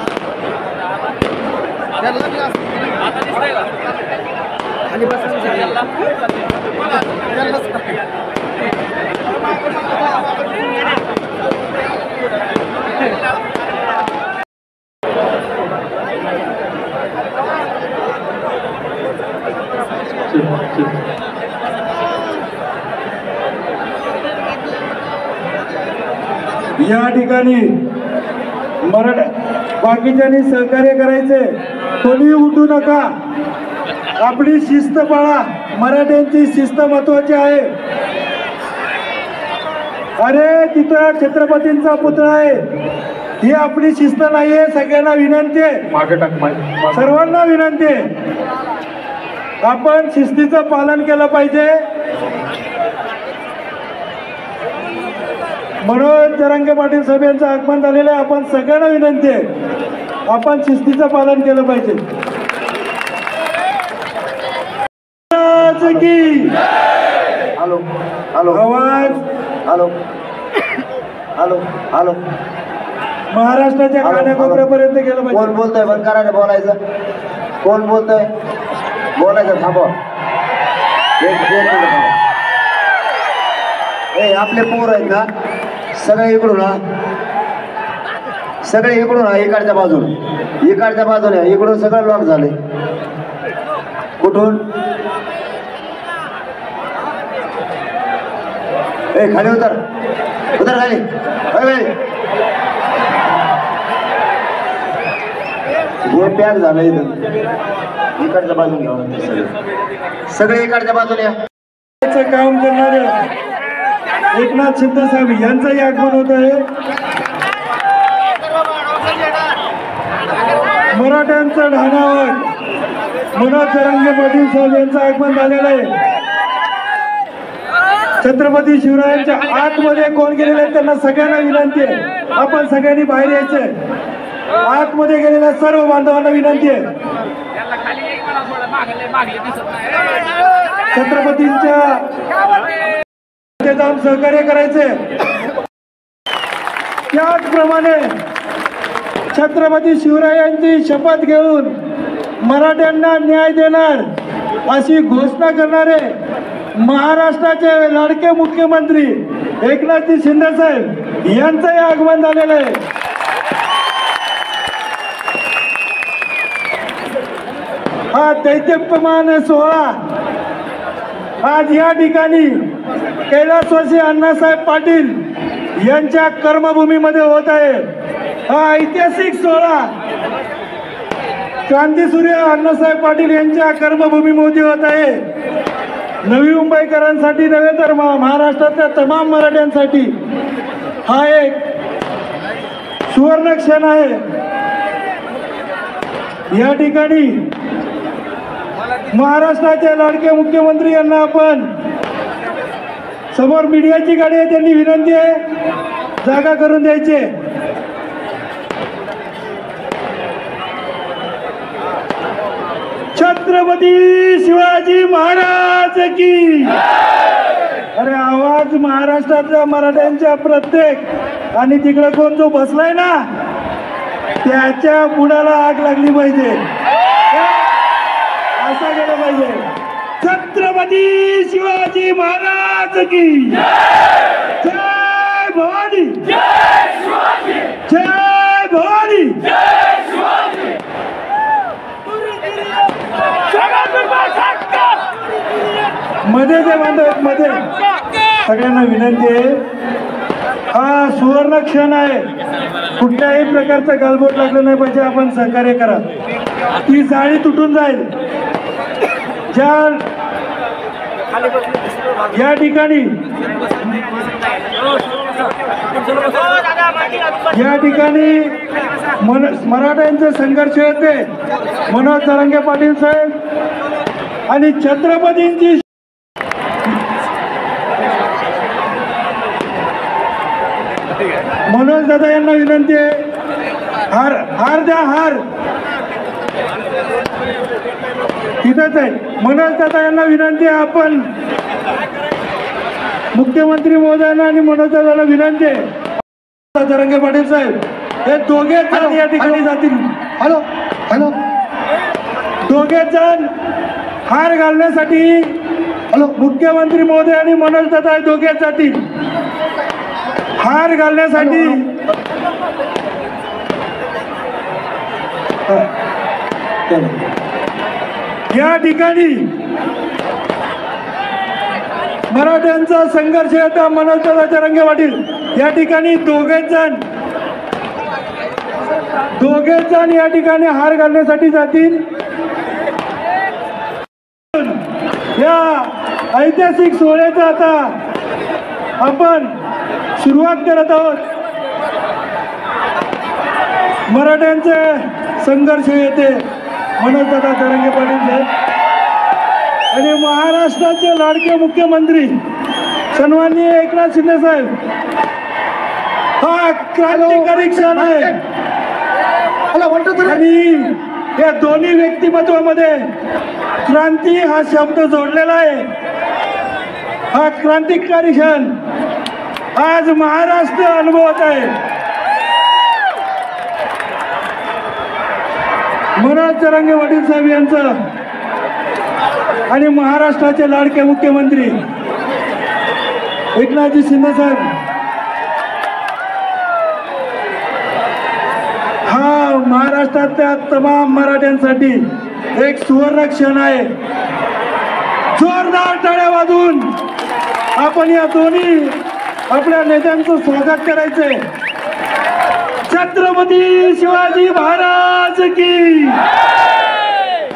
आणि या ठिकाणी मराठा बाकीच्यांनी सहकार्य करायचे, कोणी उठू नका, आपली शिस्त पाळा. मराठ्यांची शिस्त महत्वाची आहे. अरे तिथं छत्रपतींचा पुतळा आहे, ही आपली शिस्त नाहीये. सगळ्यांना विनंती आहे, सर्वांना विनंती आहे, आपण शिस्तीचं पालन केलं पाहिजे. मनोज जरांगे पाटील साहेब यांचं आगमन झालेलं आहे. आपण सगळ्यांना विनंती आहे, आपण शिस्तीचं पालन केलं पाहिजे. हॅलो हॅलो आवाज हॅलो हॅलो हॅलो महाराष्ट्राच्या कानाकोपऱ्यापर्यंत गेलं कोण पाहिजे. बोलतोय? बंद करा रे बोलायचं. कोण बोलतोय? बोलायचं थांबवा. एक मिनिट थांबा. ए आपले पोर आहेत ना, सगळे इकडून हा, सगळे इकडून हा, इकडच्या बाजूने, इकडच्या बाजूने, इकडून सगळं लॉक झाले. कुठून? ए खाली उतर, उतर खाली. हे पॅक झालं इथं, इकडच्या बाजूने घ्यावं. सगळे इकडच्या बाजूने या. काम करणारे एकनाथ शिंदे साहेब यांचंही आगमन होत आहे. मराठ्यांचं ढाणावर मनोज जरांगे पाटील साहेब यांचं आगमन झालेलं आहे. छत्रपती शिवरायांच्या आतमध्ये कोण गेलेले आहेत त्यांना सगळ्यांना विनंती आहे, आपण सगळ्यांनी बाहेर यायचंय. आतमध्ये गेलेल्या सर्व बांधवांना विनंती आहे, छत्रपतींच्या जाऊन सहकार्य करायचे. त्याचप्रमाणे छत्रपती शिवरायांची शपथ घेऊन मराठ्यांना न्याय देणार अशी घोषणा करणारे महाराष्ट्राचे लाडके मुख्यमंत्री एकनाथजी शिंदे साहेब यांचंही आगमन झालेलं आहे. हा दैत्यमान सोहळा आज या ठिकाणी कैलासवासी अण्णासाहेब पाटील यांच्या कर्मभूमीमध्ये होत आहे. हा ऐतिहासिक सोहळा क्रांतीसूर्य अण्णासाहेब पाटील यांच्या कर्मभूमीमध्ये होत आहे. नवी मुंबईकरांसाठी नव्हे तर महाराष्ट्रातल्या तमाम मराठ्यांसाठी हा एक सुवर्ण क्षण आहे. या ठिकाणी महाराष्ट्राचे लाडके मुख्यमंत्री यांना आपण समोर मीडियाची गाडी आहे, त्यांनी विनंती आहे जागा करून द्यायची. छत्रपती शिवाजी महाराज की. अरे आवाज महाराष्ट्रातल्या मराठ्यांच्या प्रत्येक आणि तिकडे कोण जो बसलाय ना त्याच्या बुडाला आग लागली पाहिजे, असं केलं पाहिजे. छत्रपती शिवाजी महाराज की जय भवानी, जय भवानी. मध्ये ते बांधव मध्ये सगळ्यांना विनंती आहे, हा सुवर्ण क्षण आहे, कुठल्याही प्रकारचं गालबोट लागलं नाही पाहिजे. आपण सहकार्य करा, ती जाळी तुटून जाईल. या ठिकाणी मराठ्यांचे संघर्ष होते. मनोज जरांगे पाटील साहेब आणि छत्रपतींची मनोज दादा यांना विनंती आहे, हार हार द्या, हार तिथंच आहे. मनोज दादा यांना विनंती आहे, आपण मुख्यमंत्री महोदयांना आणि मनोज दादाला विनंती आहे, जरांगे पाटील साहेब हे दोघे जण या ठिकाणी जातील. हॅलो हॅलो, दोघे जण हार घालण्यासाठी हॅलो मुख्यमंत्री महोदय आणि मनोज दादा दोघे जातील हार घालण्यासाठी. या ठिकाणी मराठ्यांचा संघर्ष होता. मनोज दादा जरांगे पाटील या ठिकाणी दोघे जण या ठिकाणी हार घालण्यासाठी जातील. या ऐतिहासिक सोहळ्याचा आता आपण सुरुवात करत आहोत. मराठ्यांचे संघर्ष येते मनोज दादा जरांगे पाटील साहेब आणि महाराष्ट्राचे लाडके मुख्यमंत्री सन्माननीय एकनाथ शिंदे साहेब. हा क्रांतिकारी क्षण आहे आणि या दोन्ही व्यक्तिमत्वामध्ये क्रांती हा शब्द जोडलेला आहे. हा क्रांतिकारी क्षण आज महाराष्ट्र अनुभवत आहे. मनोज जरांगे पाटील साहेब यांचं आणि महाराष्ट्राचे लाडके मुख्यमंत्री एकनाथजी शिंदे साहेब, हा महाराष्ट्रातल्या तमाम मराठ्यांसाठी एक सुवर्ण क्षण आहे. जोरदार टाळ्या वाजवून आपण या दोन्ही आपल्या नेत्यांचं स्वागत करायचंय. छत्रपती शिवाजी महाराज की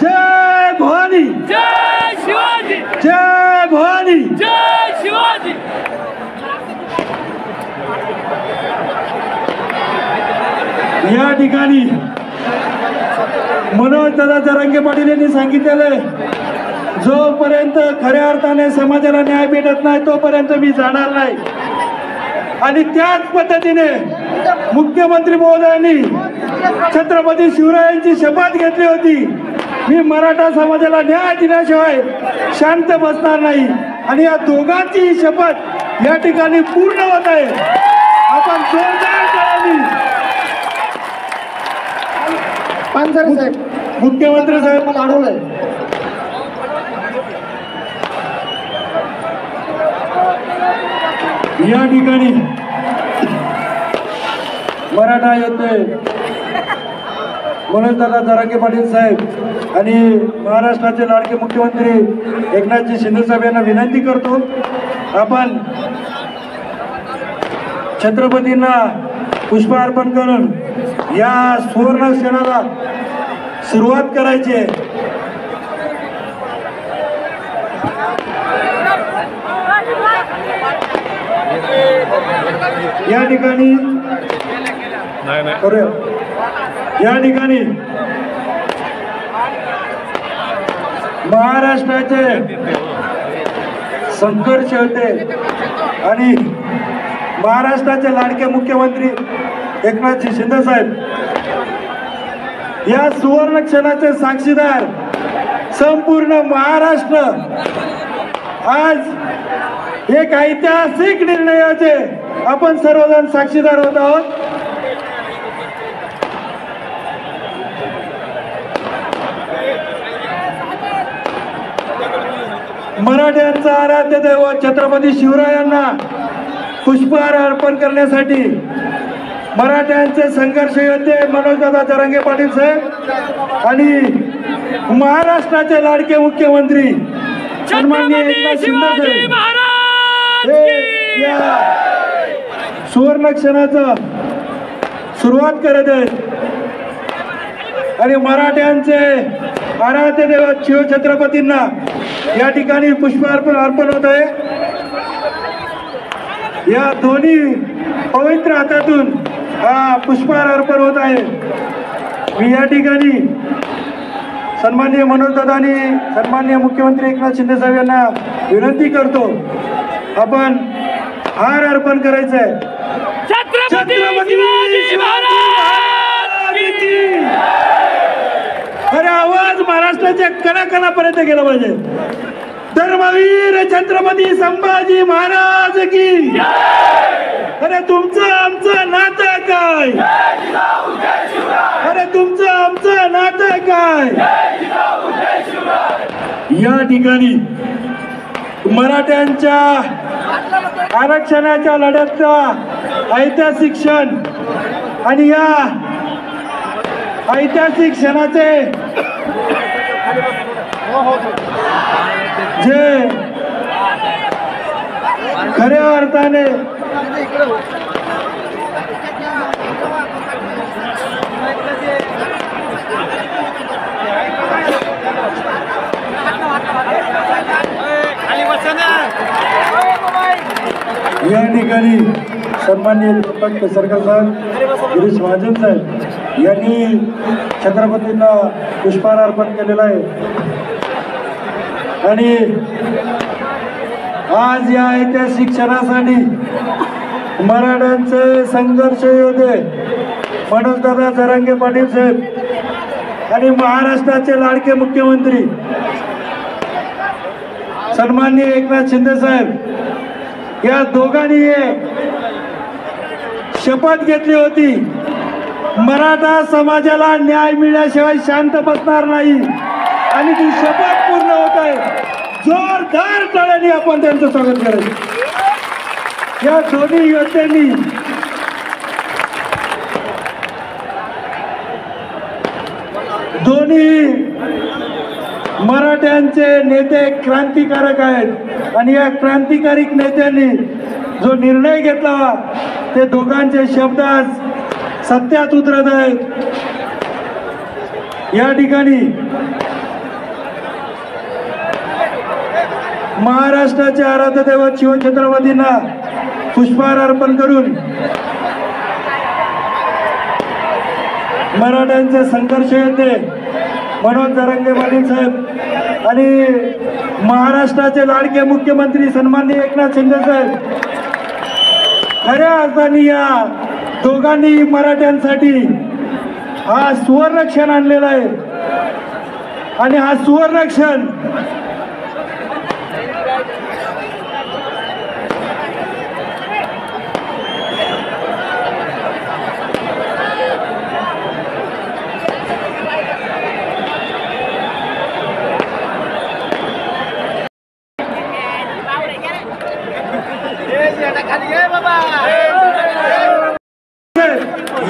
जय भवानी, जय शिवाजी, जय भवानी. जय शिवाजी. या ठिकाणी मनोज दादा जरांगे पाटील यांनी सांगितलेलं आहे, जोपर्यंत खऱ्या अर्थाने समाजाला न्याय भेटत नाही तोपर्यंत मी जाणार नाही. आणि त्याच पद्धतीने मुख्यमंत्री महोदयांनी छत्रपती शिवरायांची शपथ घेतली होती, मी मराठा समाजाला न्याय दिल्याशिवाय शांत बसणार नाही. आणि या दोघांची शपथ या ठिकाणी पूर्ण होत आहे. आपण जोरदार टाळ्यांनी मुख्यमंत्री साहेब मला अडवलंय. या ठिकाणी मराठा योद्धे मनोज दादा जरांगे पाटील साहेब आणि महाराष्ट्राचे लाडके मुख्यमंत्री एकनाथजी शिंदे साहेब यांना विनंती करतो, आपण छत्रपतींना पुष्प अर्पण करून या सुवर्ण क्षणाला सुरुवात करायची आहे. या ठिकाणी महाराष्ट्राचे संघर्ष होते आणि महाराष्ट्राचे लाडके मुख्यमंत्री एकनाथजी शिंदे साहेब या सुवर्ण क्षणाचे साक्षीदार संपूर्ण महाराष्ट्र आज एक ऐतिहासिक निर्णयाचे आपण सर्वजण साक्षीदार होत आहोत. मराठ्यांचा आराध्य दैवत छत्रपती शिवरायांना पुष्पहार अर्पण करण्यासाठी मराठ्यांचे संघर्ष योद्धे मनोजदादा जरांगे पाटील साहेब आणि महाराष्ट्राचे लाडके मुख्यमंत्री सन्माननीय एकनाथ शिंदे साहेब हे या सुवर्ण क्षणाचा सुरुवात करत आहेत आणि मराठ्यांचे आराध्य दैवत शिवछत्रपतींना या ठिकाणी पुष्पार्पण होत आहे। या दोन्ही पवित्र हातातून हा पुष्पहार अर्पण होत आहे। मी या ठिकाणी सन्माननीय मनोजदादा आणि सन्माननीय मुख्यमंत्री एकनाथ शिंदे साहेब यांना विनंती करतो, आपण हार अर्पण करायचा आहे। छत्रपती शिवाजी महाराज की अरे आवाज महाराष्ट्राच्या कणाकणापर्यंत गेला पाहिजे। धर्मवीर छत्रपती संभाजी महाराज की अरे तुमचं आमचं नातं काय, अरे तुमचं आमचं नातं काय। या ठिकाणी मराठ्यांच्या आरक्षणाच्या लढ्याचा ऐतिहासिक क्षण आणि या ऐतिहासिक क्षणाचे जे खऱ्या अर्थाने या ठिकाणी सन्माननीय दीपक केसरकर साहेब, गिरीश महाजन साहेब यांनी छत्रपतींना पुष्पहार अर्पण केलेला आहे आणि आज या ऐतिहासिक क्षणासाठी मराठ्यांचे संघर्ष योद्धे मनोजदादा जरांगे पाटील साहेब आणि महाराष्ट्राचे लाडके मुख्यमंत्री सन्माननीय एकनाथ शिंदे साहेब या दोघांनी शपथ घेतली होती, मराठा समाजाला न्याय मिळाल्याशिवाय शांत बसणार नाही आणि ती शपथ पूर्ण होत आहे। जोरदार टाळ्यांनी आपण त्यांचं स्वागत करायचं। या दोन्ही योद्ध्यांनी दोन्ही मराठ्यांचे नेते क्रांतिकारक आहेत आणि या क्रांतिकारी नेत्यांनी जो निर्णय घेतला ते दोघांचे शब्द आज सत्यात उतरत आहेत। या ठिकाणी महाराष्ट्राचे आराध्य दैवत शिवछत्रपतींना पुष्पहार अर्पण करून मराठ्यांचे संघर्ष योद्धे मनोज जरांगे पाटील साहेब आणि महाराष्ट्राचे लाडके मुख्यमंत्री सन्माननीय एकनाथ शिंदे साहेब खऱ्या अर्थाने या दोघांनी मराठ्यांसाठी हा सुवर्ण क्षण आणलेला आहे आणि हा सुवर्ण क्षण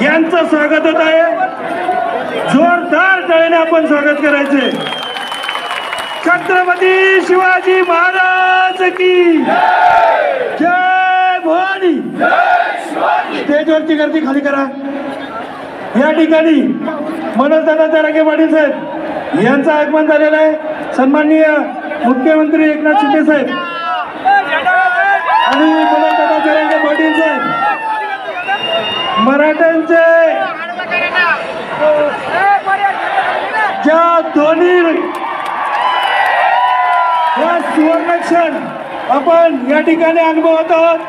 यांचं स्वागत होत आहे। जोरदार टाळ्याने आपण स्वागत करायचे। छत्रपती शिवाजी महाराज की जय भवानी। स्टेजवरची गर्दी खाली करा। या ठिकाणी मनोजदादा जरांगे पाटील साहेब यांचं आगमन झालेलं आहे। सन्माननीय मुख्यमंत्री एकनाथ शिंदे साहेब आणि मनोजदादा जरांगे पाटील साहेब मराठ्यांचे ज्या दोन्ही या सुवर्ण क्षण आपण या ठिकाणी अनुभवत आहोत।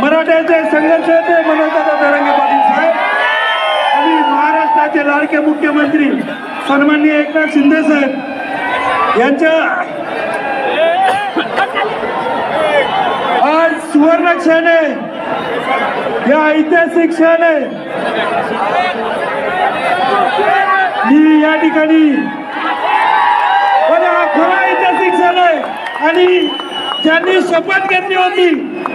मराठ्यांचे संघर्ष होते मनोजदादा जरांगे पाटील साहेब आणि महाराष्ट्राचे लाडके मुख्यमंत्री सन्माननीय एकनाथ शिंदे साहेब यांच्या आज सुवर्ण क्षण आहे, या ऐतिहासिक क्षण आहे। मी या ठिकाणी हा खरा ऐतिहासिक आणि ज्यांनी शपथ घेतली होती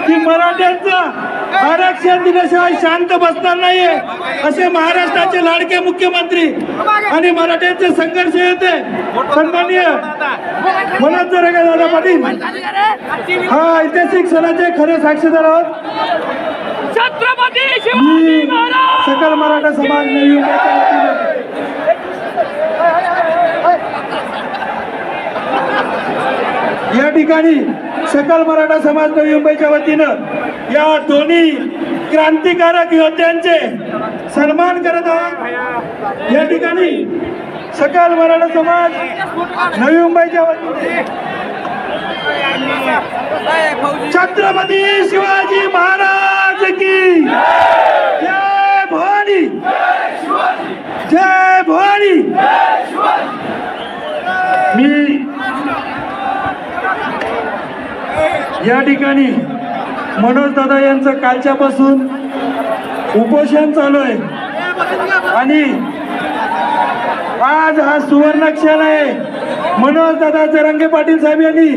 की मराठ्यांचं आरक्षण दिल्याशिवाय शांत बसणार नाहीये, असे महाराष्ट्राचे लाडके मुख्यमंत्री आणि मराठ्यांचे संघर्ष येते सन्माननीय मनोज जरांगे दादा पाटील हा ऐतिहासिक सणाचे खरे साक्षीदार आहोत। छत्रपती शिवाजी महाराज सकल मराठा समाज नवी मुंबईच्या वतीने या ठिकाणी सकल मराठा समाज नवी मुंबईच्या वतीनं या दोन्ही क्रांतिकारक योद्ध्यांचे सन्मान करत आहोत। या ठिकाणी सकल मराठा समाज नवी मुंबईच्या वतीने छत्रपती शिवाजी महाराज की जय भवानी, जय भवानी। मी या ठिकाणी मनोज दादा यांचं कालच्यापासून उपोषण चालू आहे आणि आज हा सुवर्ण क्षण आहे। मनोज दादा जरांगे पाटील साहेब यांनी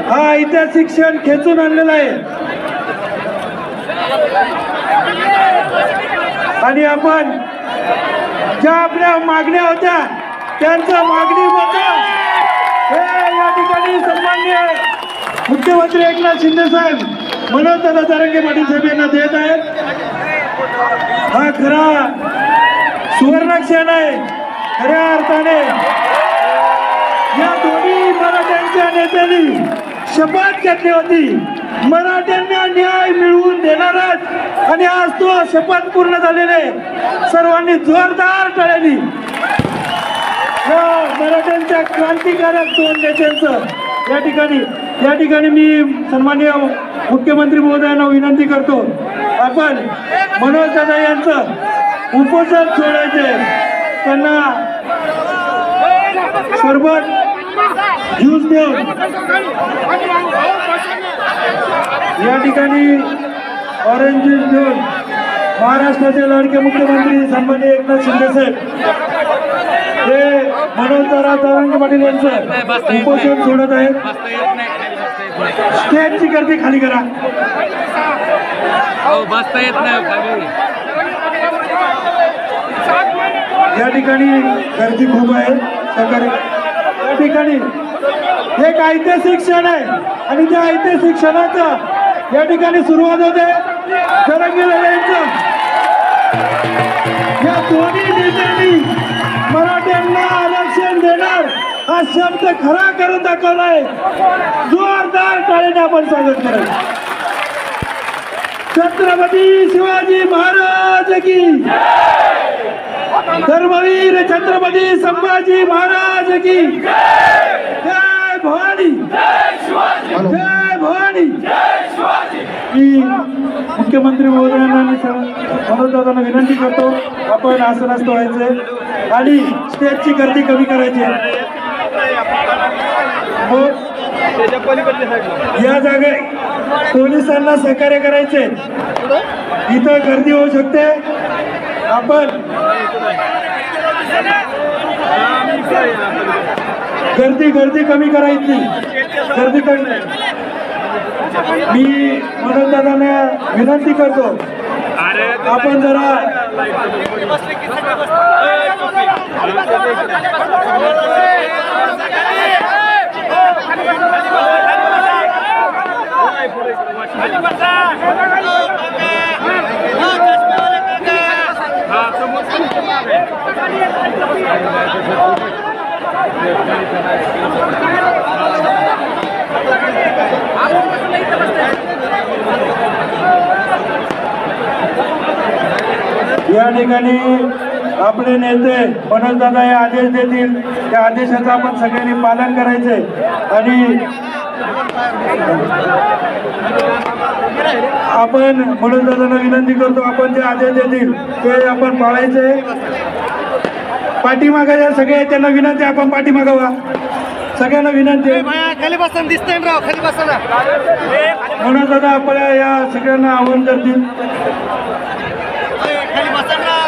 हा ऐतिहासिक क्षण खेचून आणलेला आहे आणि आपण ज्या आपल्या मागण्या होत्या त्यांचं मागणी पत्र हे या ठिकाणी सन्माननीय मुख्यमंत्री एकनाथ शिंदे साहेब मनोज दादा जरांगे पाटील साहेब यांना देत आहेत। हा खरा सुवर्ण क्षण आहे। खऱ्या अर्थाने या दोन्ही मराठ्यांच्या नेत्यांनी शपथ घेतली होती मराठ्यांना न्याय मिळवून देणारच आणि आज तो शपथ पूर्ण झालेले सर्वांनी जोरदार टाळ्यांनी मराठ्यांच्या क्रांतिकारक दोन नेत्यांचं या ठिकाणी मी सन्माननीय मुख्यमंत्री महोदयांना विनंती करतो आपण मनोज दादा यांचं उपोषण सोडायचे, त्यांना सरबत ज्यूस देऊन या ठिकाणी ऑरेंज ज्यूस देऊन महाराष्ट्राचे लाडके मुख्यमंत्री सन्माननीय एकनाथ शिंदे साहेब हे मनोज दादा जरांगे पाटील यांचं उपोषण सोडत आहेत। स्टेजची गर्दी खाली करा। बसता येत नाही खाली। या ठिकाणी गर्दी खूप आहे सरकारी। या ठिकाणी एक ऐतिहासिक क्षण आहे आणि त्या ऐतिहासिक क्षणाचं या ठिकाणी सुरुवात होते जरांगे यांचं। या दोन्ही नेत्यांनी मराठ्यांना आरक्षण देणार हा शब्द खरा करून दाखवलाय। जोरदार टाळ्याने आपण स्वागत करूया। छत्रपती शिवाजी महाराज की धर्मवीर छत्रपती संभाजी महाराज की जय भवानी, जय भवानी। मी मुख्यमंत्री महोदयांना मनोज दादांना विनंती करतो आपण आसनस्थ व्हायचे आणि स्टेजची गर्दी कमी करायची। या जागे पोलिसांना सहकार्य करायचे, इथं गर्दी होऊ शकते, आपण गर्दी कमी करायची, गर्दी कमी। मी मनोज दादांना विनंती करतो आपण जरा या ठिकाणी आपले नेते मनोज दादा हे आदेश देतील, त्या आदेशाचं आपण सगळ्यांनी पालन करायचे आणि आपण मनोज दादांना विनंती करतो आपण जे आदेश देतील ते आपण पाळायचे। पाठीमागायला सगळे त्यांना विनंती आपण पाठीमागावा, सगळ्यांना विनंती आहे। खाली बसा दिसतंय राव, खाली बसा ना। मनोज दादा आपल्या या सगळ्यांना आवाहन करतील। खाली बसा ना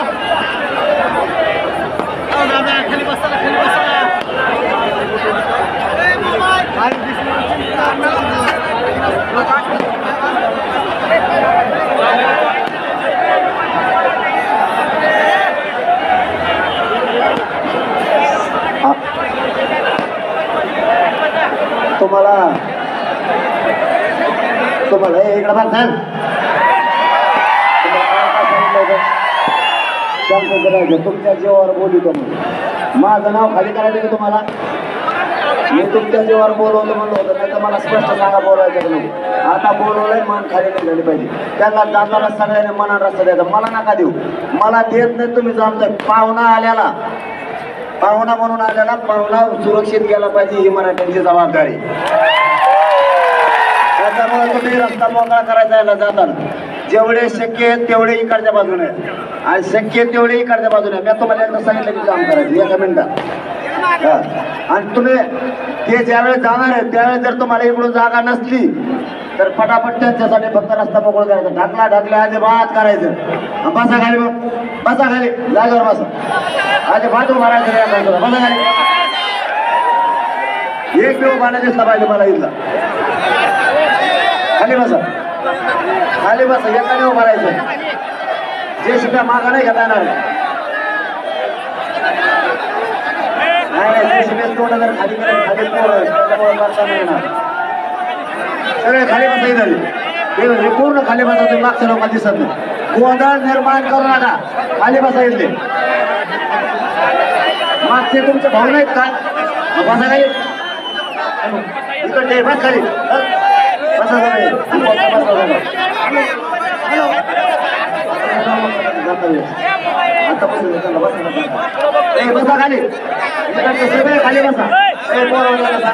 दादा, खाली बसा, खाली बसा। तुम्हाला हे इकडं बघ चल. शांत करायचं, तुमच्या जीवावर बोलतो म्हणून. माझं नाव खाली करायचं का तुम्हाला? मी तुमच्या जीवावर बोलवतो म्हणलं होतं, नाही तर मला स्पष्ट सांगा बोलवायचं नाही. आता बोलवलंय, मन खाली नाही झाली पाहिजे. त्यांना जाताना सगळ्यांनी मनात रस्ता द्यायचा. मला नका देऊ, मला देत नाही. तुम्ही जाणताय पाहुणा आल्याला, पाहुणा म्हणून आल्याला पाहुणा सुरक्षित गेला पाहिजे, ही मराठ्यांची जबाबदारी. त्याच्यामुळे तुम्ही रस्ता मोकळा करायचा यायला जाताना जेवढे शक्य आहे तेवढे इकडच्या बाजूने आणि शक्य आहे तेवढे इकडच्या बाजूने. मी तुम्हाला एकदा सांगितलं की काम करायचं एका मिनिटात. आणि तुम्ही ते ज्यावेळेस जाणार आहे त्यावेळेस जर तुम्हाला इकडून जागा नसली तर फटाफट त्यांच्यासाठी फक्त रस्ता मोकळा करायचा. ढाकला ढाकल्या अजिबात करायचं. बसा खाली, मग बसा खाली, जागेवर बसा. अजिबात उभा राहायचं नाही. बसा खाली. एक दिवस उभा नाही दिसला पाहिजे मला इथला. खाली बसा, खाली बसा. एकाने उभा राहायचं. जे शिका मागा नाही घेता येणार. नाही जे तोंड जर खाली खाली करता नाही येणार. सगळे खाली बसा. इथे पूर्ण खाली बसा. तुम्ही मागच्या लोकांना दिसत नाही. गोंधळ निर्माण करू नका. खाली बसा. इथले मागचे तुमचे भाऊ नाहीत का? बसा खाली. इकडे बस खाली. बसा खाली. खाली बसा.